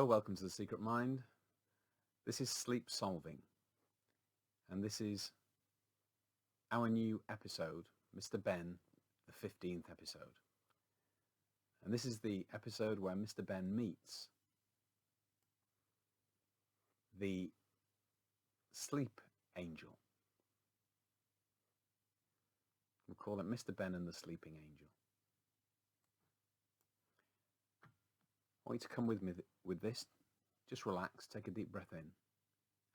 Hello, welcome to The Secret Mind. This is Sleep Solving, and this is our new episode, Mr. Benn, the 15th episode. And this is the episode where Mr. Benn meets the sleep angel. We'll call it Mr. Benn and the Sleeping Angel. I want you to come with me with this. Just relax, take a deep breath in.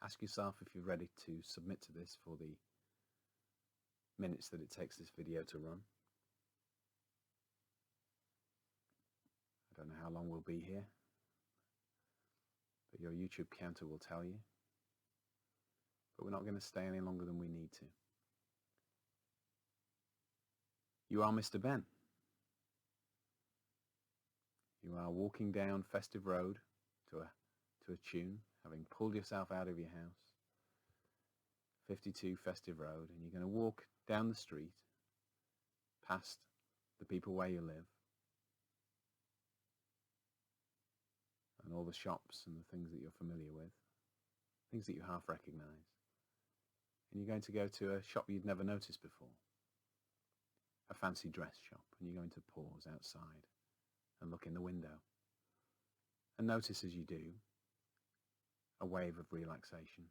Ask yourself if you're ready to submit to this for the minutes that it takes this video to run. I don't know how long we'll be here, but your YouTube counter will tell you. But we're not going to stay any longer than we need to. You are Mr. Benn. You are walking down Festive Road to a tune, having pulled yourself out of your house, 52 Festive Road, and you're going to walk down the street past the people where you live and all the shops and the things that you're familiar with, things that you half recognize. And you're going to go to a shop you'd never noticed before, a fancy dress shop, and you're going to pause outside and look in the window and notice as you do a wave of relaxation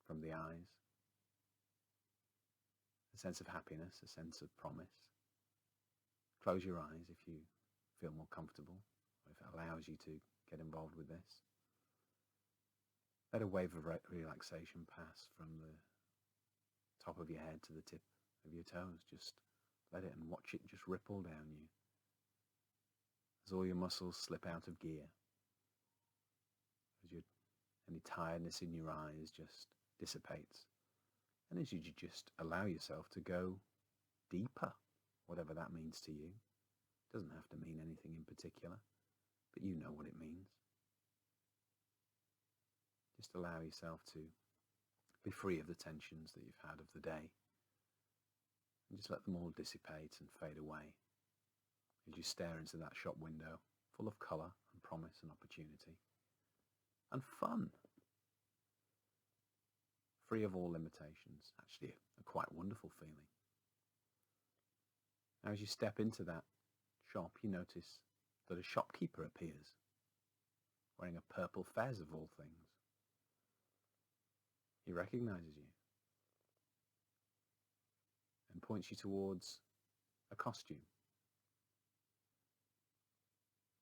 from the eyes, a sense of happiness, a sense of promise. Close your eyes if you feel more comfortable, or if it allows you to get involved with this. Let a wave of relaxation pass from the top of your head to the tip of your toes. Just let it and watch it just ripple down you as all your muscles slip out of gear, as any tiredness in your eyes just dissipates, and as you just allow yourself to go deeper, whatever that means to you. It doesn't have to mean anything in particular, but you know what it means. Just allow yourself to be free of the tensions that you've had of the day, and just let them all dissipate and fade away as you stare into that shop window full of colour and promise and opportunity and fun, free of all limitations. Actually a quite wonderful feeling. Now as you step into that shop, you notice that a shopkeeper appears wearing a purple fez of all things. He recognises you and points you towards a costume.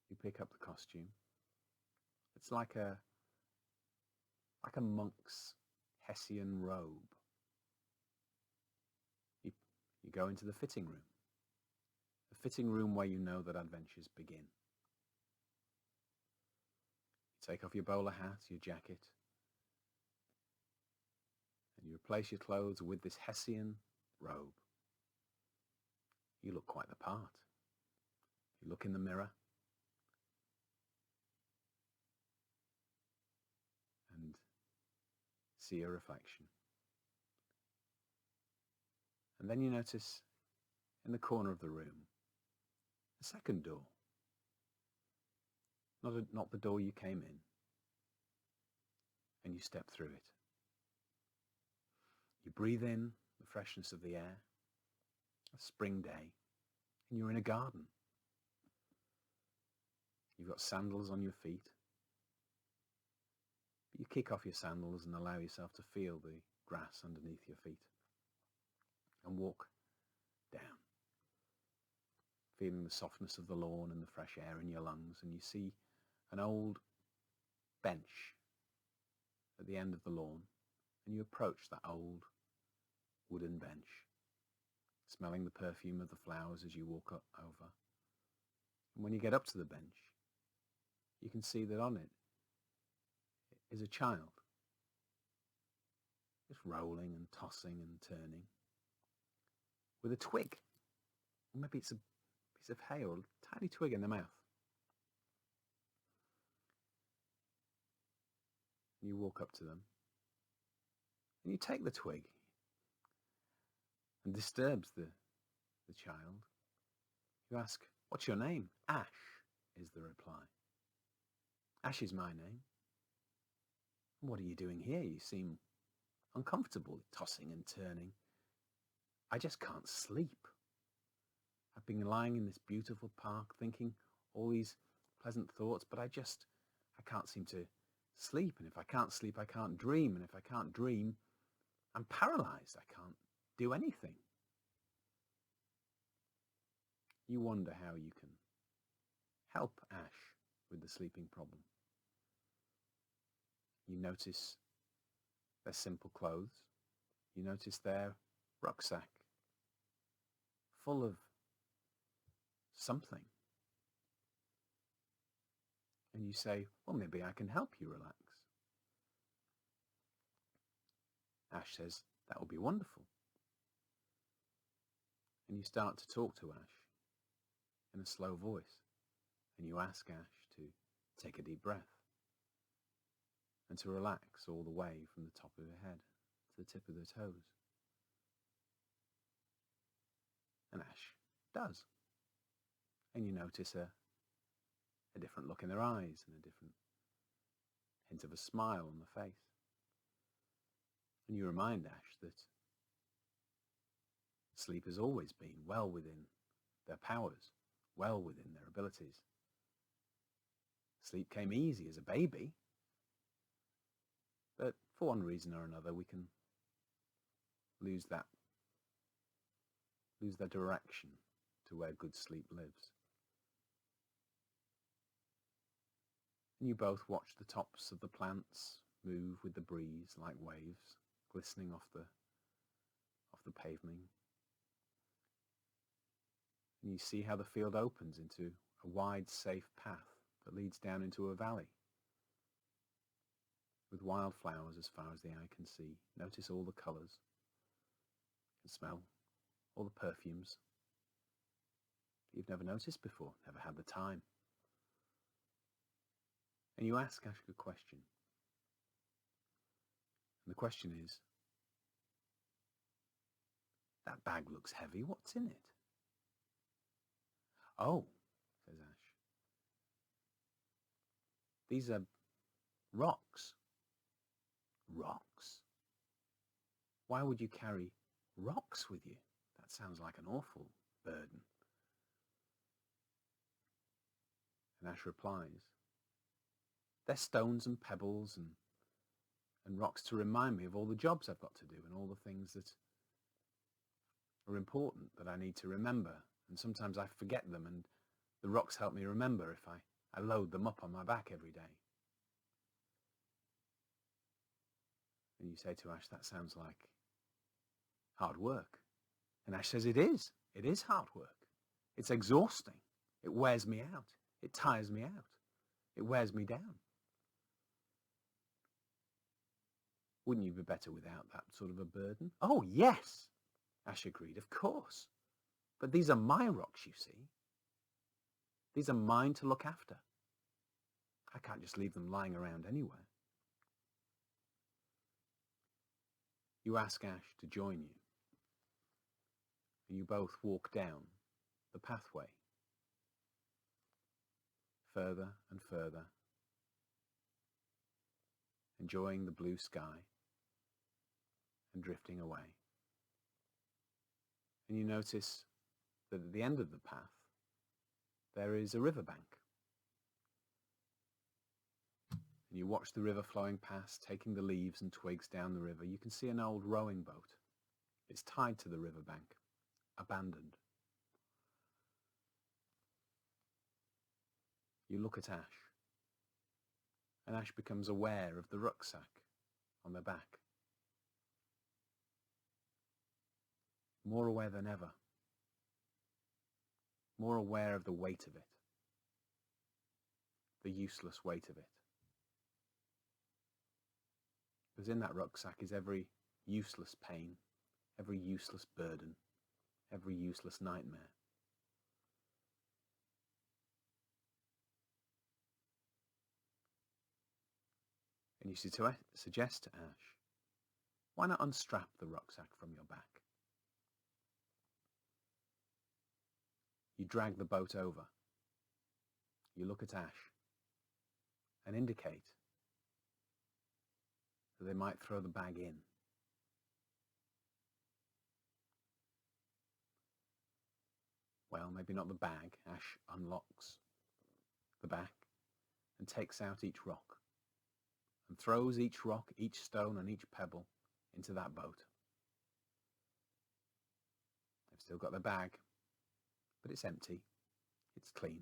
You pick up the costume. It's like a monk's Hessian robe. You go into the fitting room. The fitting room where you know that adventures begin. You take off your bowler hat, your jacket, and you replace your clothes with this Hessian robe. You look quite the part. You look in the mirror and see a reflection. And then you notice in the corner of the room a second door. Not the door you came in. And you step through it. You breathe in the freshness of the air, a spring day, and you're in a garden. You've got sandals on your feet. But you kick off your sandals and allow yourself to feel the grass underneath your feet and walk down, feeling the softness of the lawn and the fresh air in your lungs. And you see an old bench at the end of the lawn, and you approach that old wooden bench, smelling the perfume of the flowers as you walk over. And when you get up to the bench, you can see that on it is a child, just rolling and tossing and turning, with a twig, or maybe it's a piece of hay or a tiny twig in the mouth. You walk up to them, and you take the twig, and disturbs the child. You ask, "What's your name?" "Ash," is the reply. Ash is my name. What are you doing here? You seem uncomfortable, tossing and turning. I just can't sleep. I've been lying in this beautiful park thinking all these pleasant thoughts, but I can't seem to sleep. And if I can't sleep, I can't dream. And if I can't dream, I'm paralyzed. I can't do anything. You wonder how you can help Ash with the sleeping problem. You notice their simple clothes. You notice their rucksack full of something. And you say, well, maybe I can help you relax. Ash says, that would be wonderful. And you start to talk to Ash in a slow voice. And you ask Ash to take a deep breath and to relax all the way from the top of her head to the tip of her toes. And Ash does. And you notice a different look in their eyes and a different hint of a smile on the face. And you remind Ash that sleep has always been well within their powers, well within their abilities. Sleep came easy as a baby, but for one reason or another we can lose that direction to where good sleep lives. And you both watch the tops of the plants move with the breeze like waves glistening off the pavement. And you see how the field opens into a wide, safe path that leads down into a valley with wildflowers as far as the eye can see. Notice all the colours. You can smell all the perfumes that you've never noticed before, never had the time. And you ask Ash a question. And the question is, that bag looks heavy, what's in it? Oh, says Ash. These are rocks. Rocks? Why would you carry rocks with you? That sounds like an awful burden. And Ash replies, they're stones and pebbles and rocks to remind me of all the jobs I've got to do and all the things that are important that I need to remember. And sometimes I forget them, and the rocks help me remember if I load them up on my back every day. And you say to Ash, that sounds like hard work. And Ash says, it is. It is hard work. It's exhausting. It wears me out. It tires me out. It wears me down. Wouldn't you be better without that sort of a burden? Oh, yes, Ash agreed, of course. But these are my rocks, you see. These are mine to look after. I can't just leave them lying around anywhere. You ask Ash to join you, and you both walk down the pathway, further and further, enjoying the blue sky and drifting away. And you notice that at the end of the path there is a riverbank. And you watch the river flowing past, taking the leaves and twigs down the river. You can see an old rowing boat. It's tied to the riverbank, abandoned. You look at Ash, and Ash becomes aware of the rucksack on their back. More aware than ever. More aware of the weight of it. The useless weight of it. Because in that rucksack is every useless pain, every useless burden, every useless nightmare. And you suggest to Ash, why not unstrap the rucksack from your back? You drag the boat over. You look at Ash, and indicate that they might throw the bag in. Well, maybe not the bag. Ash unlocks the back and takes out each rock and throws each rock, each stone and each pebble into that boat. They've still got the bag, but it's empty. It's clean.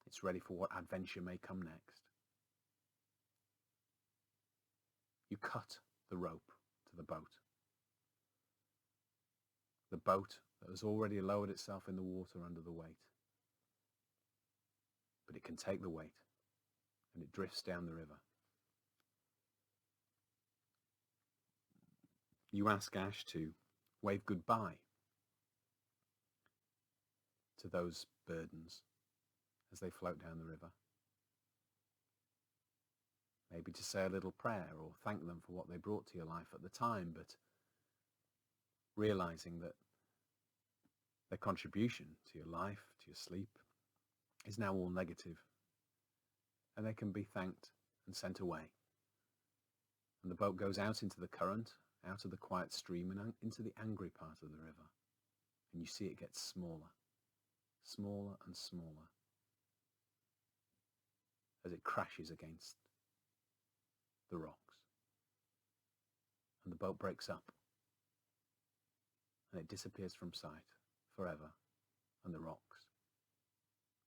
It's ready for what adventure may come next. You cut the rope to the boat. The boat that has already lowered itself in the water under the weight. But it can take the weight, and it drifts down the river. You ask Ash to wave goodbye to those burdens as they float down the river. Maybe to say a little prayer or thank them for what they brought to your life at the time, but realizing that their contribution to your life, to your sleep, is now all negative, and they can be thanked and sent away. And the boat goes out into the current, out of the quiet stream, and into the angry part of the river. And you see it gets smaller, smaller and smaller, as it crashes against the rocks. And the boat breaks up, and it disappears from sight forever, and the rocks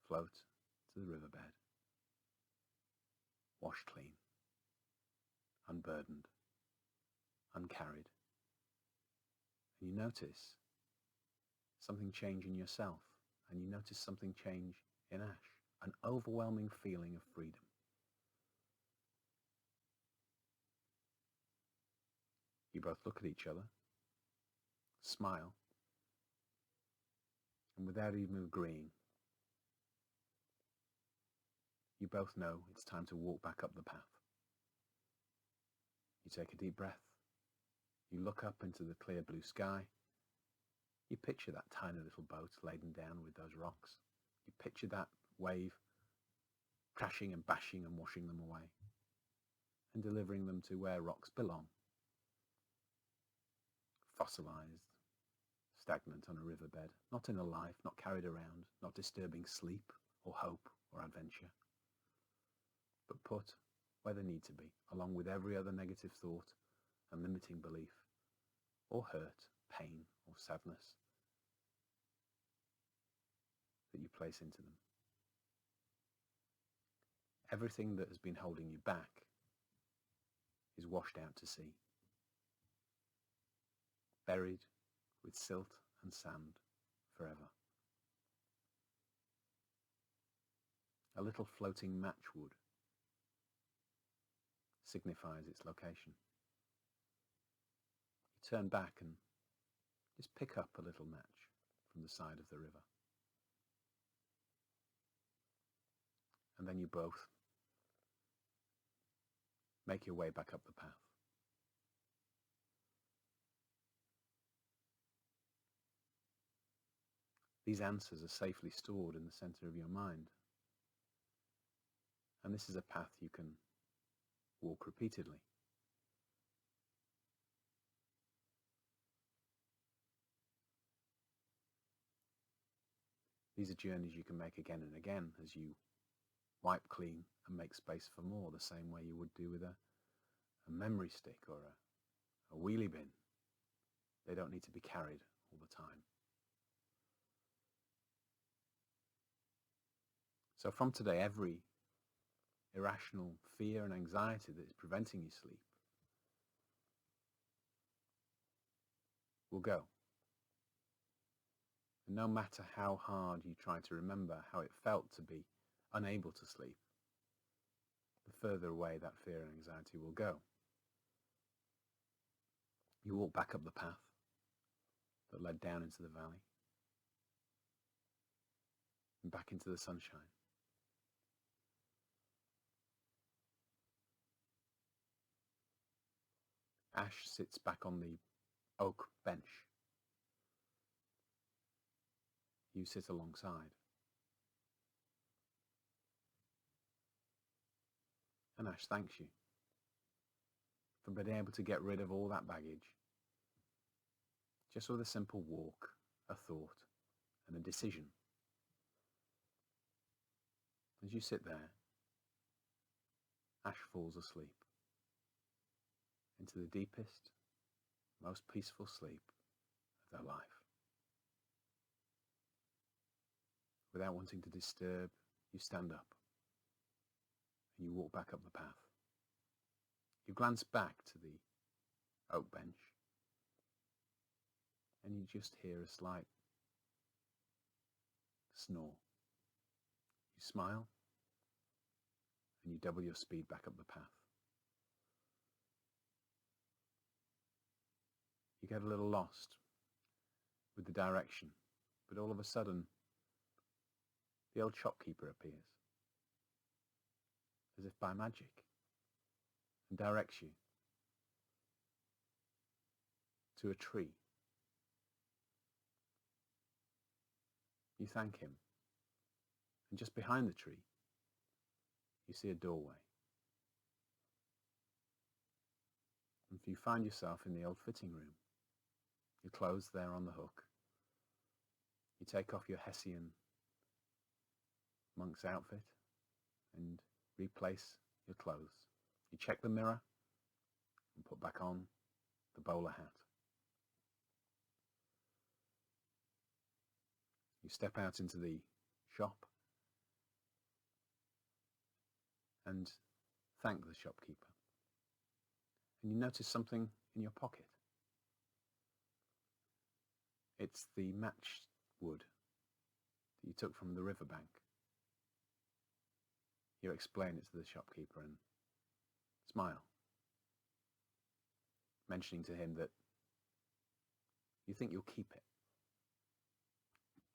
float to the riverbed, washed clean, unburdened, uncarried. And you notice something change in yourself, and you notice something change in Ash, an overwhelming feeling of freedom. You both look at each other, smile, and without even agreeing, you both know it's time to walk back up the path. You take a deep breath. You look up into the clear blue sky. You picture that tiny little boat laden down with those rocks. You picture that wave crashing and bashing and washing them away and delivering them to where rocks belong. Fossilized, stagnant on a riverbed, not in a life, not carried around, not disturbing sleep or hope or adventure, but put where they need to be, along with every other negative thought and limiting belief, or hurt, pain, or sadness that you place into them. Everything that has been holding you back is washed out to sea, buried with silt and sand forever. A little floating matchwood signifies its location. You turn back and just pick up a little match from the side of the river. And then you both make your way back up the path. These answers are safely stored in the center of your mind. And this is a path you can walk repeatedly. These are journeys you can make again and again as you wipe clean and make space for more, the same way you would do with a memory stick or a wheelie bin. They don't need to be carried all the time. So from today, every irrational fear and anxiety that is preventing you sleep will go. And no matter how hard you try to remember how it felt to be unable to sleep, the further away that fear and anxiety will go. You walk back up the path that led down into the valley and back into the sunshine. Ash sits back on the oak bench. You sit alongside. And Ash thanks you for being able to get rid of all that baggage just with a simple walk, a thought, and a decision. As you sit there, Ash falls asleep into the deepest, most peaceful sleep of their life. Without wanting to disturb, you stand up and you walk back up the path. You glance back to the oak bench and you just hear a slight snore. You smile and you double your speed back up the path. You get a little lost with the direction, but all of a sudden the old shopkeeper appears, as if by magic, and directs you to a tree. You thank him, and just behind the tree you see a doorway. And you find yourself in the old fitting room. Your clothes there on the hook. You take off your Hessian monk's outfit and replace your clothes. You check the mirror and put back on the bowler hat. You step out into the shop and thank the shopkeeper. And you notice something in your pocket. It's the match wood that you took from the riverbank. You explain it to the shopkeeper and smile, mentioning to him that you think you'll keep it.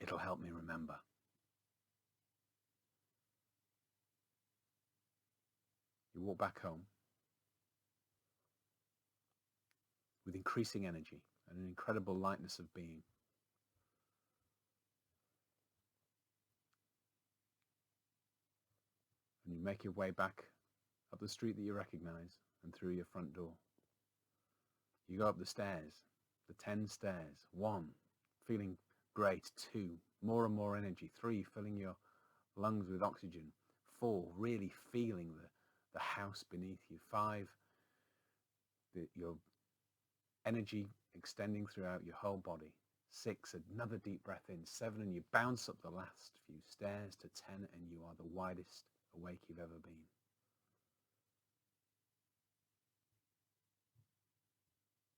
It'll help me remember. You walk back home with increasing energy and an incredible lightness of being. And you make your way back up the street that you recognize and through your front door. You go up the stairs, the 10 stairs. 1, feeling great. 2, more and more energy. 3, filling your lungs with oxygen. 4, really feeling the house beneath you. 5, your energy extending throughout your whole body. 6, another deep breath in. 7, and you bounce up the last few stairs to 10, and you are the widest awake you've ever been.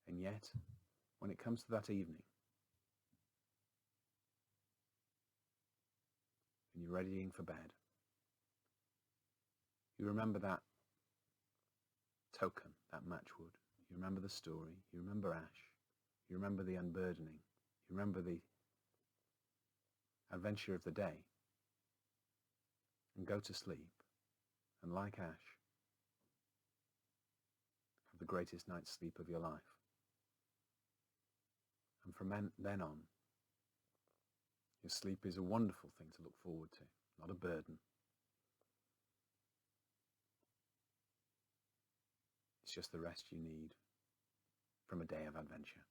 And yet, when it comes to that evening, and you're readying for bed, you remember that token, that matchwood. You remember the story. You remember Ash. You remember the unburdening. You remember the adventure of the day. And go to sleep. And like Ash, have the greatest night's sleep of your life. And from then on, your sleep is a wonderful thing to look forward to, not a burden. It's just the rest you need from a day of adventure.